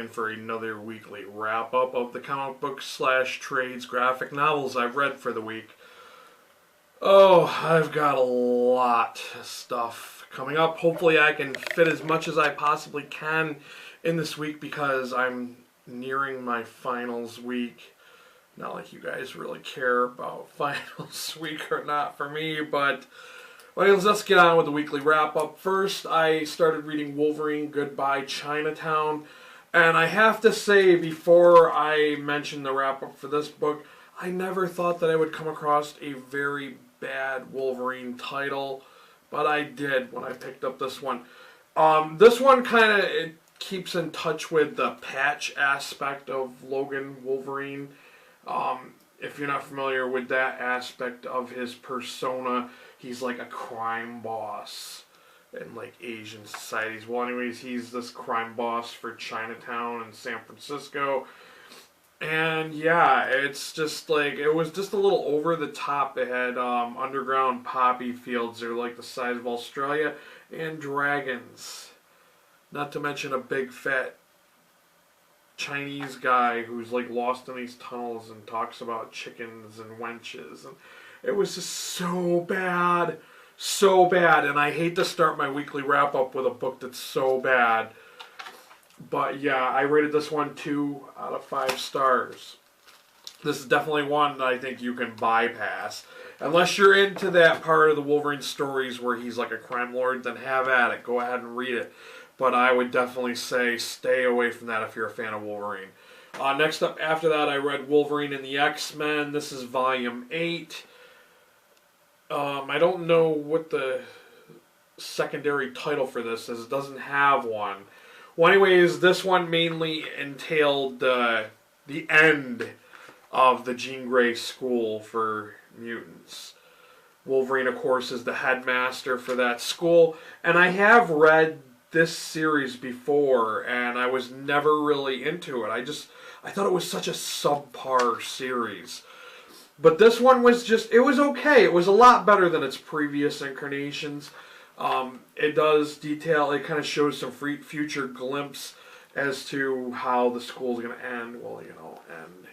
again for another weekly wrap-up of the comic book / trades graphic novels I've read for the week. Oh, I've got a lot of stuff coming up. Hopefully I can fit as much as I possibly can in this week because I'm nearing my finals week. Not like you guys really care about finals week or not for me, but anyways, let's get on with the weekly wrap-up. First, I started reading Wolverine Goodbye Chinatown, and I have to say, before I mention the wrap-up for this book, I never thought that I would come across a very bad Wolverine title, but I did when I picked up this one. This one kind of keeps in touch with the patch aspect of Logan Wolverine. If you're not familiar with that aspect of his persona, he's like a crime boss in like Asian societies. Well, anyways, he's this crime boss for Chinatown and San Francisco. And yeah, it's just like, it was just a little over the top. They had underground poppy fields. They're like the size of Australia, and dragons. Not to mention a big fat Chinese guy who's like lost in these tunnels and talks about chickens and wenches, and it was just so bad, and I hate to start my weekly wrap up with a book that's so bad, but yeah, I rated this one 2 out of 5 stars. This is definitely one that I think you can bypass unless you're into that part of the Wolverine stories where he's like a crime lord. Then have at it, go ahead and read it. But I would definitely say stay away from that if you're a fan of Wolverine. Next up after that, I read Wolverine and the X-Men. This is volume 8. I don't know what the secondary title for this is. It doesn't have one. Well, anyways, this one mainly entailed the end of the Jean Grey School for Mutants. Wolverine, of course, is the headmaster for that school. And I have read this series before, and I was never really into it. I thought it was such a subpar series. But this one was it was okay. It was a lot better than its previous incarnations. It does detail, it kind of shows some future glimpse as to how the school's going to end. Well, you know, end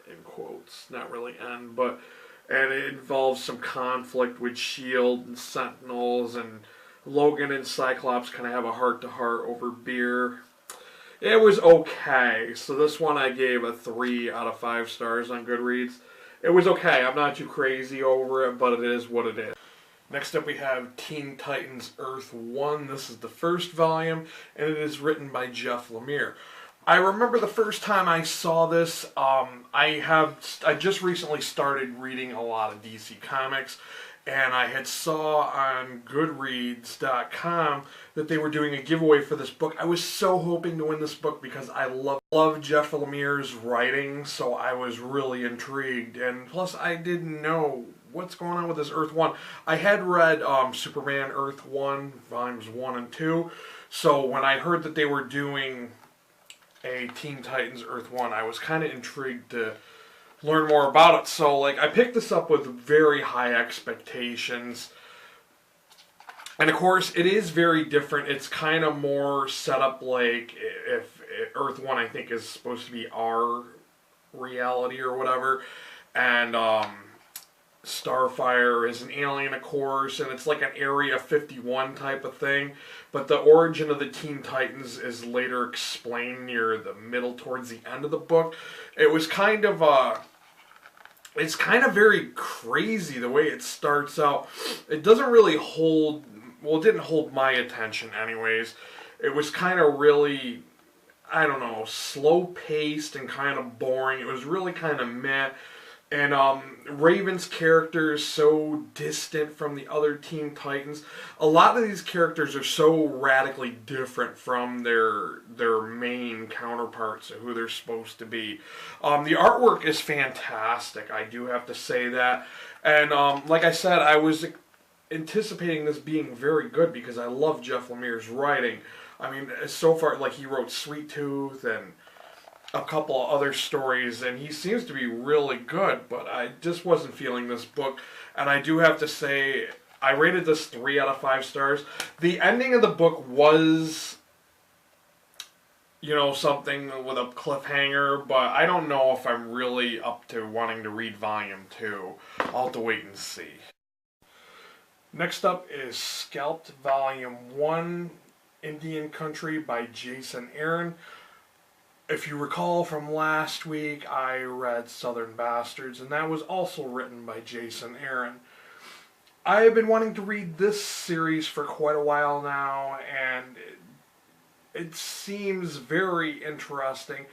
in quotes. Not really end, but, and it involves some conflict with S.H.I.E.L.D. and Sentinels, and Logan and Cyclops kind of have a heart-to-heart over beer. It was okay. So this one I gave a 3 out of 5 stars on Goodreads. It was okay. I'm not too crazy over it, but it is what it is. Next up we have Teen Titans Earth 1. This is the first volume, and it is written by Jeff Lemire. I remember the first time I saw this, I just recently started reading a lot of DC Comics, and I had saw on Goodreads.com that they were doing a giveaway for this book. I was so hoping to win this book because I love Jeff Lemire's writing, so I was really intrigued. And plus, I didn't know what's going on with this Earth 1. I had read Superman Earth 1, volumes 1 and 2, so when I heard that they were doing a Teen Titans Earth 1, I was kind of intrigued to learn more about it. So like, I picked this up with very high expectations, and of course it is very different. It's kind of more set up like if Earth 1 I think is supposed to be our reality or whatever, and Starfire is an alien, of course, and it's like an Area 51 type of thing. But the origin of the Teen Titans is later explained near the middle, towards the end of the book. It was kind of it's kind of very crazy the way it starts out. It doesn't really hold, well, it didn't hold my attention anyways. It was kind of really, I don't know, slow-paced and kind of boring. It was really kind of meh. And Raven's character is so distant from the other Teen Titans. A lot of these characters are so radically different from their main counterparts of who they're supposed to be. The artwork is fantastic, I do have to say that. And like I said, I was anticipating this being very good because I love Jeff Lemire's writing. I mean, so far, like, he wrote Sweet Tooth and a couple of other stories, and he seems to be really good, but I just wasn't feeling this book. And I do have to say, I rated this 3 out of 5 stars. The ending of the book was you know, something with a cliffhanger, but I don't know if I'm really up to wanting to read Volume 2. I'll have to wait and see. Next up is Scalped Volume 1, Indian Country by Jason Aaron. If you recall from last week, I read Southern Bastards, and that was also written by Jason Aaron. I have been wanting to read this series for quite a while now, and it seems very interesting.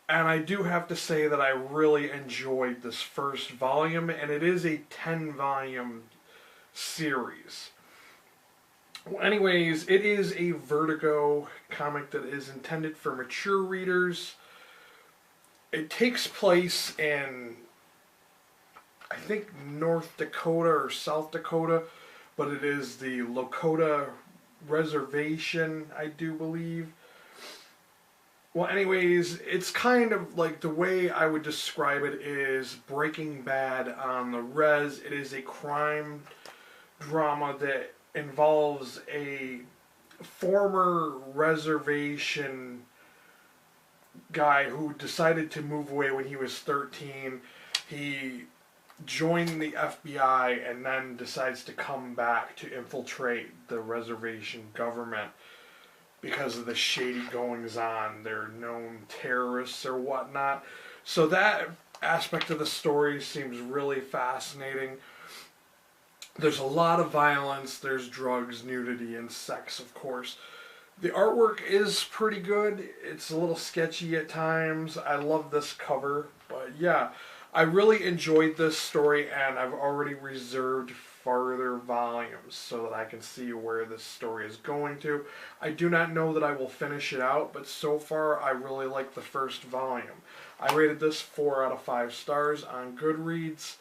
And I do have to say that I really enjoyed this first volume, and it is a 10-volume series. Well, anyways, it is a Vertigo comic that is intended for mature readers. It takes place in, I think, North Dakota or South Dakota, but it is the Lakota Reservation, I do believe. Well, anyways, it's kind of like, the way I would describe it is Breaking Bad on the res. It is a crime drama that involves a former reservation guy who decided to move away when he was 13. He joined the FBI and then decides to come back to infiltrate the reservation government because of the shady goings on. They're known terrorists or whatnot. So that aspect of the story seems really fascinating. There's a lot of violence, there's drugs, nudity, and sex, of course. The artwork is pretty good. It's a little sketchy at times. I love this cover, but yeah, I really enjoyed this story, and I've already reserved further volumes so that I can see where this story is going to. I do not know that I will finish it out, but so far I really like the first volume. I rated this 4 out of 5 stars on Goodreads.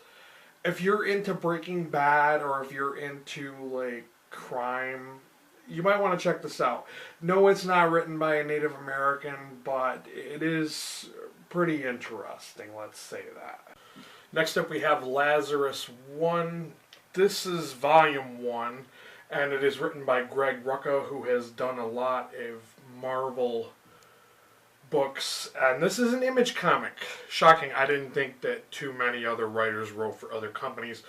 If you're into Breaking Bad, or if you're into, like, crime, you might want to check this out. No, it's not written by a Native American, but it is pretty interesting, let's say that. Next up we have Lazarus 1. This is Volume 1, and it is written by Greg Rucka, who has done a lot of Marvel books, and this is an Image comic. Shocking, I didn't think that too many other writers wrote for other companies.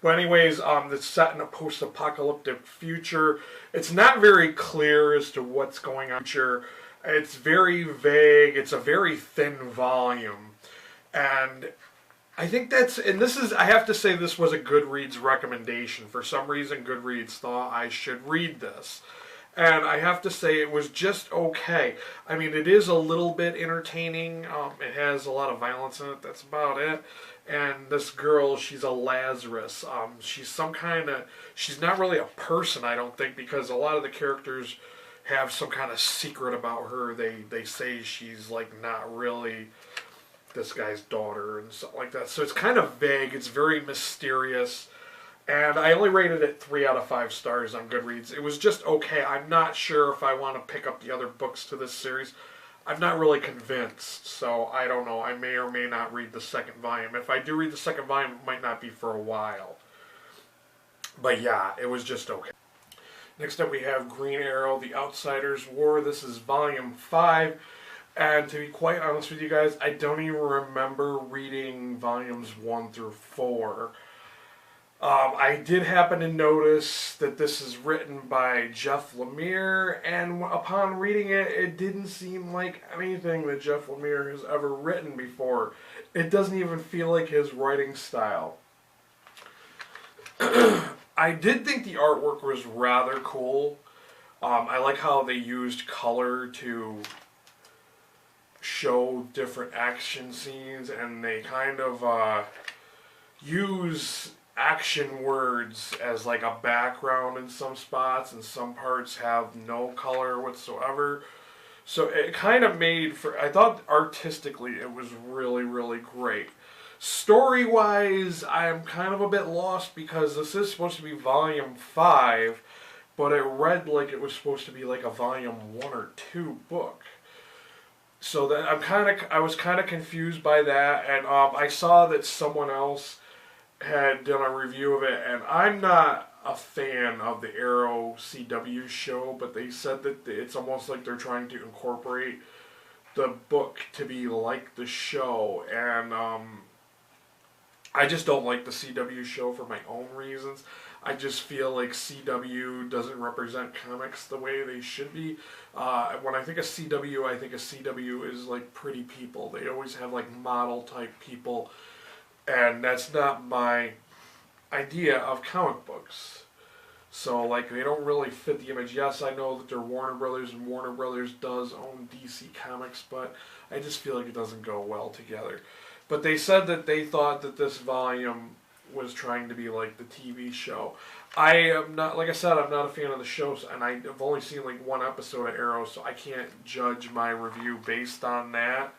But anyways, it's set in a post-apocalyptic future. It's not very clear as to what's going on. It's very vague. It's a very thin volume. And I think I have to say, this was a Goodreads recommendation. For some reason, Goodreads thought I should read this. And I have to say, it was just okay. I mean, it is a little bit entertaining. It has a lot of violence in it. That's about it. And this girl, she's a Lazarus. She's not really a person, I don't think, because a lot of the characters have some kind of secret about her. They say she's, like, not really this guy's daughter and stuff like that. So it's kind of vague. It's very mysterious. And I only rated it 3 out of 5 stars on Goodreads. It was just okay. I'm not sure if I want to pick up the other books to this series. I'm not really convinced, so I don't know. I may or may not read the second volume. If I do read the second volume, it might not be for a while. But yeah, it was just okay. Next up we have Green Arrow, The Outsiders War. This is Volume 5. And to be quite honest with you guys, I don't even remember reading Volumes 1 through 4. I did happen to notice that this is written by Jeff Lemire, and upon reading it, it didn't seem like anything that Jeff Lemire has ever written before. It doesn't even feel like his writing style. I did think the artwork was rather cool. I like how they used color to show different action scenes, and they kind of use action words as like a background in some spots, and some parts have no color whatsoever. So it kind of made for, I thought artistically it was really, really great. Story-wise, I'm kind of a bit lost because this is supposed to be Volume 5, but it read like it was supposed to be like a Volume 1 or 2 book. So that I was kind of confused by that, and I saw that someone else had done a review of it, and I'm not a fan of the Arrow CW show, but they said that it's almost like they're trying to incorporate the book to be like the show, and I just don't like the CW show for my own reasons. I just feel like CW doesn't represent comics the way they should be. When I think of CW, I think of CW is like pretty people. They always have like model type people, and that's not my idea of comic books. So like they don't really fit the image. Yes, I know that they're Warner Brothers, and Warner Brothers does own DC Comics, but I just feel like it doesn't go well together. But they said that they thought that this volume was trying to be like the TV show. I am not, like I said, I'm not a fan of the shows, and I've only seen like one episode of Arrow, so I can't judge my review based on that.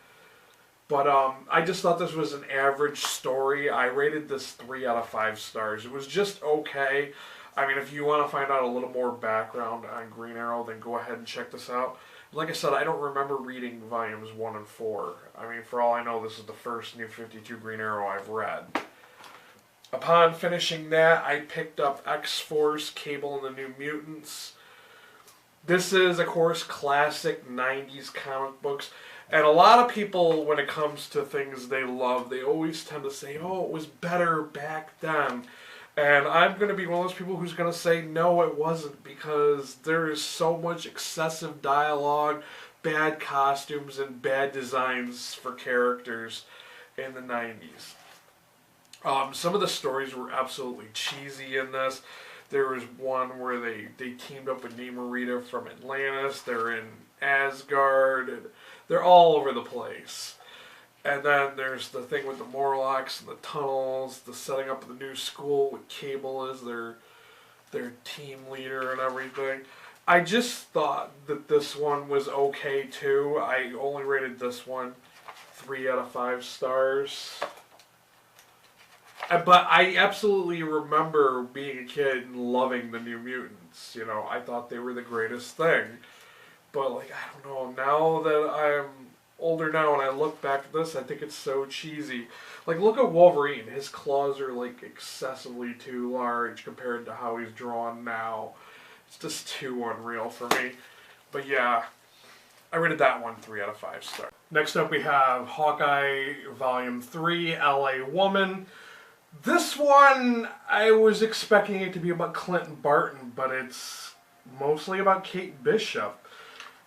But I just thought this was an average story. I rated this 3 out of 5 stars. It was just okay. I mean, if you want to find out a little more background on Green Arrow, then go ahead and check this out. Like I said, I don't remember reading volumes 1 and 4. I mean, for all I know, this is the first New 52 Green Arrow I've read. Upon finishing that, I picked up X-Force Cable and the New Mutants. This is, of course, classic 90s comic books. And a lot of people, when it comes to things they love, they always tend to say, oh, it was better back then. And I'm going to be one of those people who's going to say, no, it wasn't, because there is so much excessive dialogue, bad costumes, and bad designs for characters in the 90s. Some of the stories were absolutely cheesy in this. There was one where they teamed up with Namorita from Atlantis. They're in Asgard. And they're all over the place. And then there's the thing with the Morlocks and the tunnels, the setting up of the new school with Cable as their team leader and everything. I just thought that this one was okay too. I only rated this one 3 out of 5 stars. But I absolutely remember being a kid and loving the New Mutants. You know, I thought they were the greatest thing. But, like, I don't know, now that I'm older now and I look back at this, I think it's so cheesy. Like, look at Wolverine. His claws are, like, excessively too large compared to how he's drawn now. It's just too unreal for me. But, yeah, I rated that one 3 out of 5 stars. Next up we have Hawkeye Volume 3, LA Woman. This one, I was expecting it to be about Clinton Barton, but it's mostly about Kate Bishop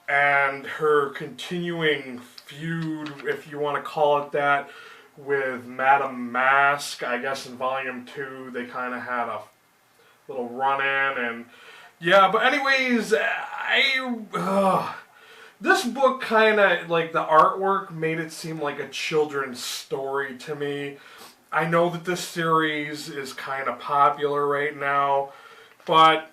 and her continuing feud, if you want to call it that, with Madame Mask. I guess in Volume 2 they kind of had a little run-in, and yeah, but anyways, this book kind of, like, the artwork made it seem like a children's story to me. I know that this series is kind of popular right now, but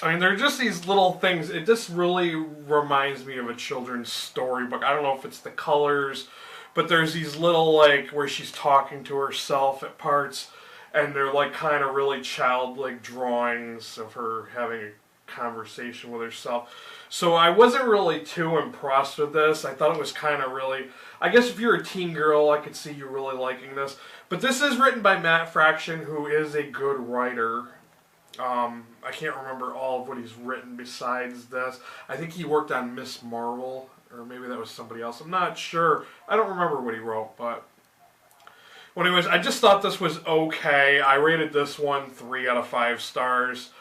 I mean, they're just these little things. It just really reminds me of a children's storybook. I don't know if it's the colors, but there's these little, like, where she's talking to herself at parts, and they're, like, kind of really childlike drawings of her having a conversation with herself. So I wasn't really too impressed with this. I thought it was kind of really... I guess if you're a teen girl, I could see you really liking this. But this is written by Matt Fraction, who is a good writer. I can't remember all of what he's written besides this. I think he worked on Miss Marvel, or maybe that was somebody else. I'm not sure. I don't remember what he wrote, but... Well, anyways, I just thought this was okay. I rated this one 3 out of 5 stars.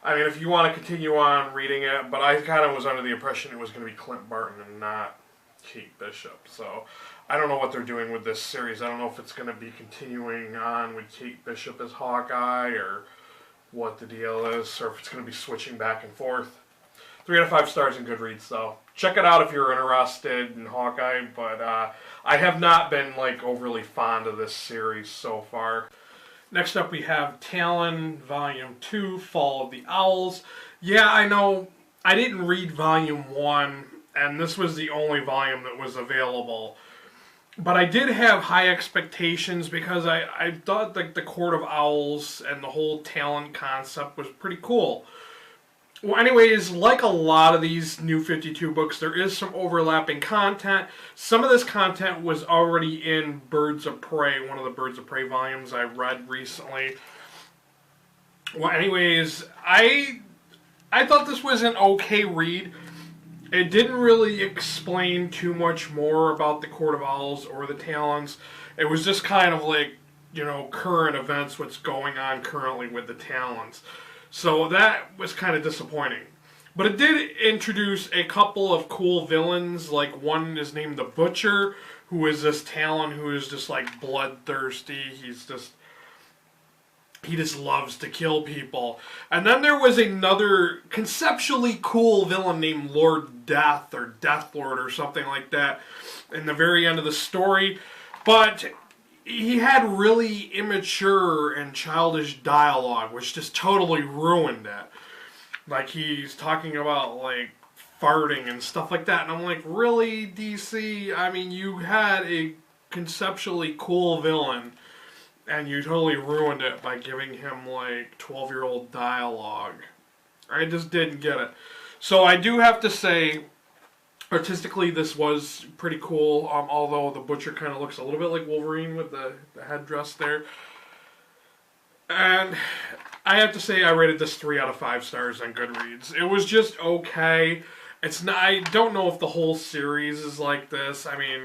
I mean, if you want to continue on reading it, but I kind of was under the impression it was going to be Clint Barton and not Kate Bishop. So I don't know what they're doing with this series. I don't know if it's going to be continuing on with Kate Bishop as Hawkeye or what the deal is, or if it's going to be switching back and forth. 3 out of 5 stars in Goodreads, though. Check it out if you're interested in Hawkeye, but I have not been, like, overly fond of this series so far. Next up we have Talon, Volume 2, Fall of the Owls. Yeah, I know, I didn't read Volume 1, and this was the only volume that was available. But I did have high expectations because I thought like the Court of Owls and the whole Talon concept was pretty cool. Well, anyways, like a lot of these New 52 books, there is some overlapping content. Some of this content was already in Birds of Prey, one of the Birds of Prey volumes I read recently. Well, anyways, I thought this was an okay read. it didn't really explain too much more about the Court of Owls or the Talons. It was just kind of like, you know, current events, what's going on currently with the Talons. So that was kind of disappointing. But it did introduce a couple of cool villains. Like, one is named the Butcher, who is this Talon who is just like bloodthirsty. He just loves to kill people. And then there was another conceptually cool villain named Lord Death, or Death Lord, or something like that, in the very end of the story. But he had really immature and childish dialogue, which just totally ruined it. Like, he's talking about, like, farting and stuff like that. And I'm like, really, DC? I mean, you had a conceptually cool villain, and you totally ruined it by giving him, like, 12-year-old dialogue. I just didn't get it. So I do have to say, artistically, this was pretty cool, although the Butcher kind of looks a little bit like Wolverine with the headdress there. And I have to say I rated this 3 out of 5 stars on Goodreads. It was just okay. It's not, I don't know if the whole series is like this. I mean,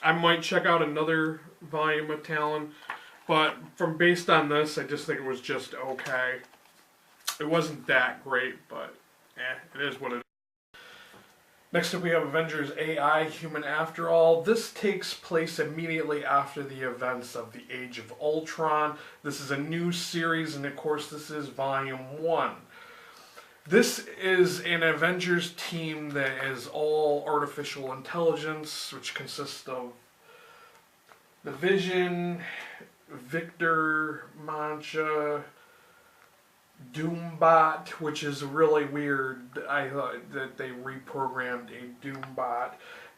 I might check out another volume of Talon, but from based on this, I just think it was just okay. It wasn't that great, but it is what it is. Next up we have Avengers AI Human After All. This takes place immediately after the events of the Age of Ultron. This is a new series, and of course this is Volume 1. This is an Avengers team that is all artificial intelligence, which consists of the Vision, Victor, Mancha, Doombot, which is really weird. I thought that they reprogrammed a Doombot,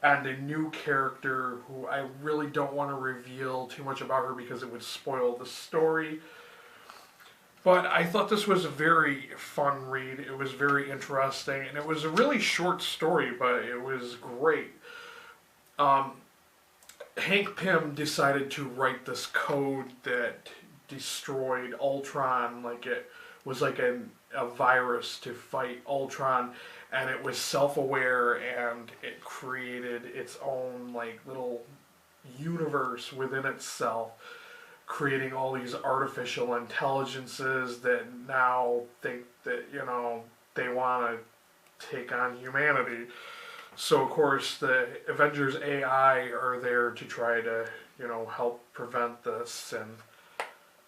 and a new character who I really don't want to reveal too much about her because it would spoil the story. But I thought this was a very fun read. It was very interesting, and it was a really short story, but it was great. Hank Pym decided to write this code that destroyed Ultron, like it was like a virus to fight Ultron, and it was self-aware, and it created its own like little universe within itself, creating all these artificial intelligences that now think that, you know, they want to take on humanity. So of course the Avengers AI are there to try to, you know, help prevent this and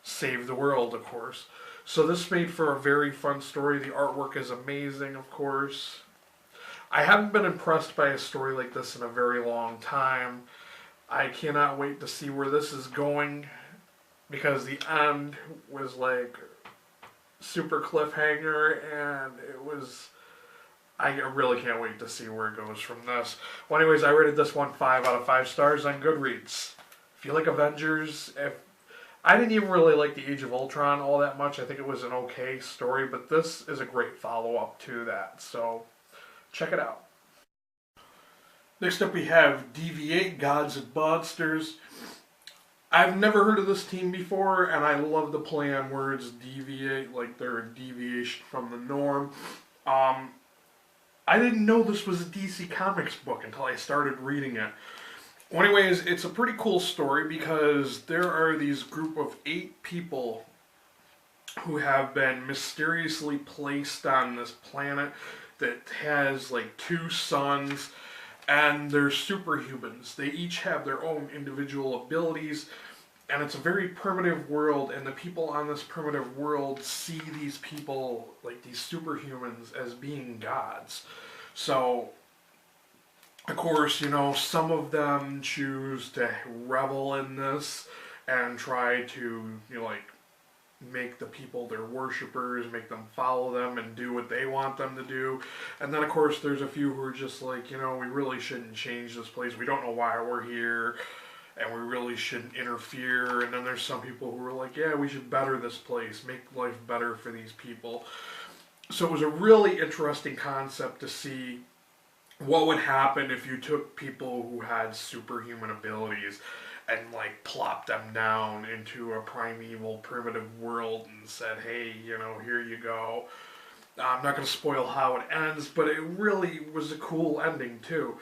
save the world, of course. So this made for a very fun story. The artwork is amazing, of course. I haven't been impressed by a story like this in a very long time. I cannot wait to see where this is going, because the end was like super cliffhanger, and it was, I really can't wait to see where it goes from this. Well, anyways, I rated this one 5 out of 5 stars on Goodreads. If you like Avengers, I didn't even really like the Age of Ultron all that much. I think it was an okay story, but this is a great follow-up to that, so check it out. Next up we have Deviate, Gods Buggsters. I've never heard of this team before, and I love the play on words, deviate, like they're a deviation from the norm. I didn't know this was a DC Comics book until I started reading it. Well, anyways, it's a pretty cool story because there are these group of 8 people who have been mysteriously placed on this planet that has like 2 suns, and they're superhumans. They each have their own individual abilities, and it's a very primitive world, and the people on this primitive world see these people, like these superhumans, as being gods. So of course, you know, some of them choose to revel in this and try to, you know, like, make the people their worshippers, make them follow them and do what they want them to do. And then, of course, there's a few who are just like, you know, we really shouldn't change this place. We don't know why we're here, and we really shouldn't interfere. And then there's some people who are like, yeah, we should better this place, make life better for these people. So it was a really interesting concept to see what would happen if you took people who had superhuman abilities and like plopped them down into a primeval primitive world and said, hey, you know, here you go. I'm not going to spoil how it ends, but it really was a cool ending too.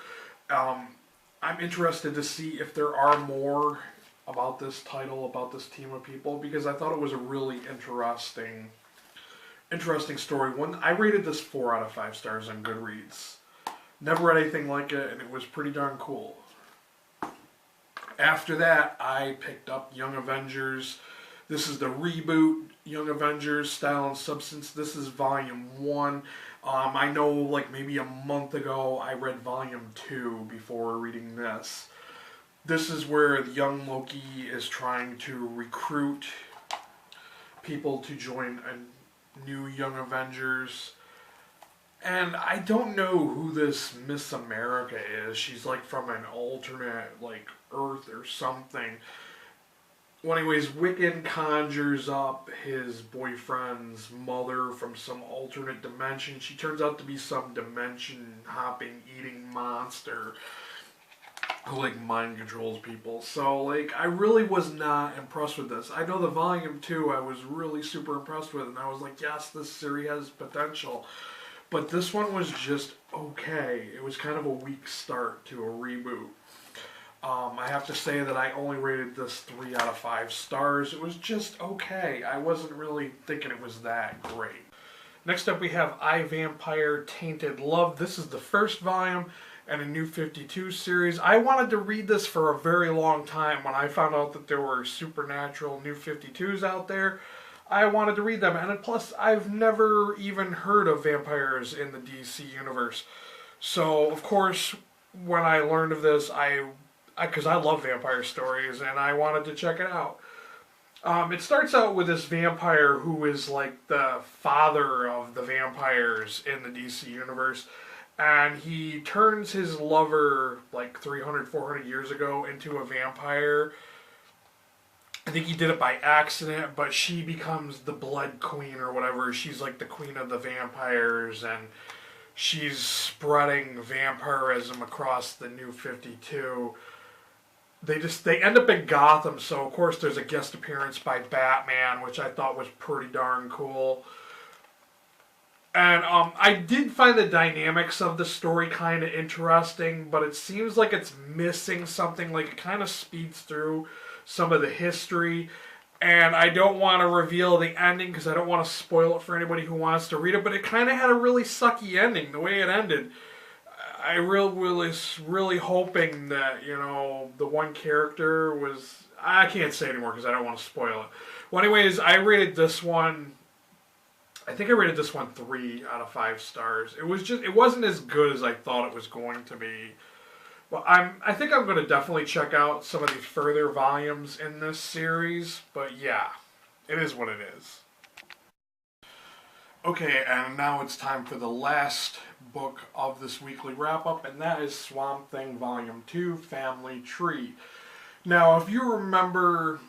I'm interested to see if there are more about this title, about this team of people, because I thought it was a really interesting story. One, I rated this 4 out of 5 stars on Goodreads. Never read anything like it, and it was pretty darn cool. After that, I picked up Young Avengers. This is the reboot Young Avengers Style and Substance. This is Volume 1. I know like maybe a month ago I read Volume 2 before reading this. This is where the young Loki is trying to recruit people to join a new Young Avengers. And I don't know who this Miss America is. She's like from an alternate like Earth or something. Well, anyways, Wiccan conjures up his boyfriend's mother from some alternate dimension. She turns out to be some dimension-hopping, eating monster who, like, mind controls people. So, like, I really was not impressed with this. I know the Volume 2 I was really super impressed with, and I was like, yes, this series has potential. But this one was just okay. It was kind of a weak start to a reboot. I have to say that I only rated this 3 out of 5 stars. It was just okay. I wasn't really thinking it was that great. Next up we have I, Vampire, Tainted Love. This is the first volume in a New 52 series. I wanted to read this for a very long time. When I found out that there were supernatural New 52s out there, I wanted to read them. And plus, I've never even heard of vampires in the DC universe. So, of course, when I learned of this, because I love vampire stories, and I wanted to check it out. It starts out with this vampire who is like the father of the vampires in the DC universe, and he turns his lover like 300, 400 years ago into a vampire. I think he did it by accident, but she becomes the Blood Queen or whatever. She's like the queen of the vampires, and she's spreading vampirism across the New 52. They end up in Gotham, so of course there's a guest appearance by Batman, which I thought was pretty darn cool. And I did find the dynamics of the story kind of interesting, but it seems like it's missing something. Like, it kind of speeds through some of the history, and I don't want to reveal the ending because I don't want to spoil it for anybody who wants to read it, but it kind of had a really sucky ending, the way it ended. I was really hoping that, you know, the one character was... I can't say anymore because I don't want to spoil it. Well, anyways, I rated this one... I think I rated this one 3 out of 5 stars. It wasn't as good as I thought it was going to be. Well, I think I'm going to definitely check out some of the further volumes in this series. But yeah, it is what it is. Okay, and now it's time for the last book of this weekly wrap-up, and that is Swamp Thing Volume 2, Family Tree. Now, if you remember,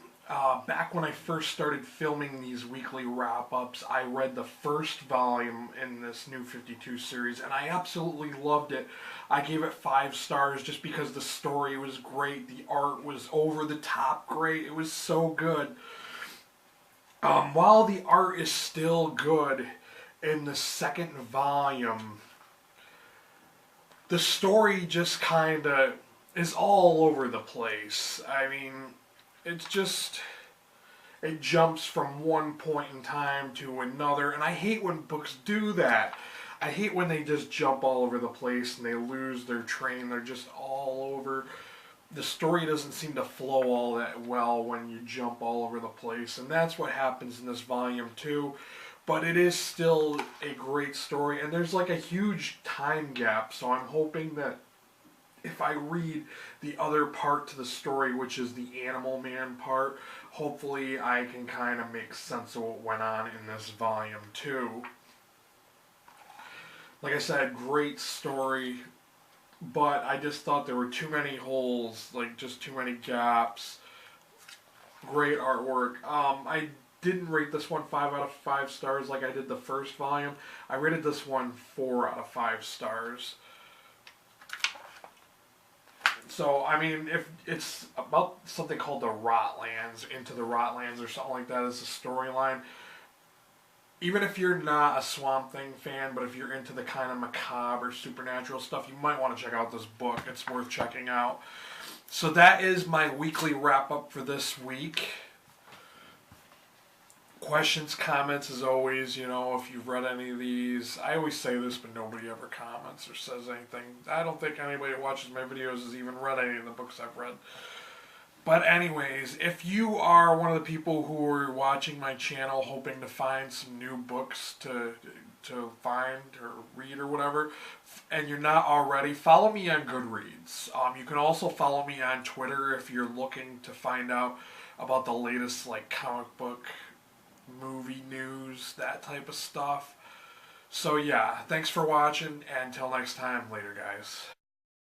back when I first started filming these weekly wrap-ups, I read the first volume in this New 52 series, and I absolutely loved it. I gave it 5 stars just because the story was great, the art was over-the-top great, it was so good. While the art is still good in the second volume, the story just kind of is all over the place. I mean, it jumps from one point in time to another, and I hate when books do that. I hate when they just jump all over the place and they lose their train. They're just all over. The story doesn't seem to flow all that well when you jump all over the place, and that's what happens in this volume 2. But it is still a great story, and there's like a huge time gap, so I'm hoping that if I read the other part to the story, which is the Animal Man part, hopefully I can kind of make sense of what went on in this volume 2. Like I said, great story, but I just thought there were too many holes, like just too many gaps. Great artwork. I didn't rate this one 5 out of 5 stars like I did the first volume. I rated this one 4 out of 5 stars. So, I mean, if it's about something called the Rotlands, Into the Rotlands or something like that as a storyline, even if you're not a Swamp Thing fan, but if you're into the kind of macabre, supernatural stuff, you might want to check out this book. It's worth checking out. So that is my weekly wrap-up for this week. Questions, comments, as always, you know, if you've read any of these. I always say this, but nobody ever comments or says anything. I don't think anybody that watches my videos has even read any of the books I've read. But anyways, if you are one of the people who are watching my channel hoping to find some new books to find or read or whatever, and you're not already, follow me on Goodreads. You can also follow me on Twitter if you're looking to find out about the latest like comic book, movie news, that type of stuff. So yeah, thanks for watching, and until next time, later guys.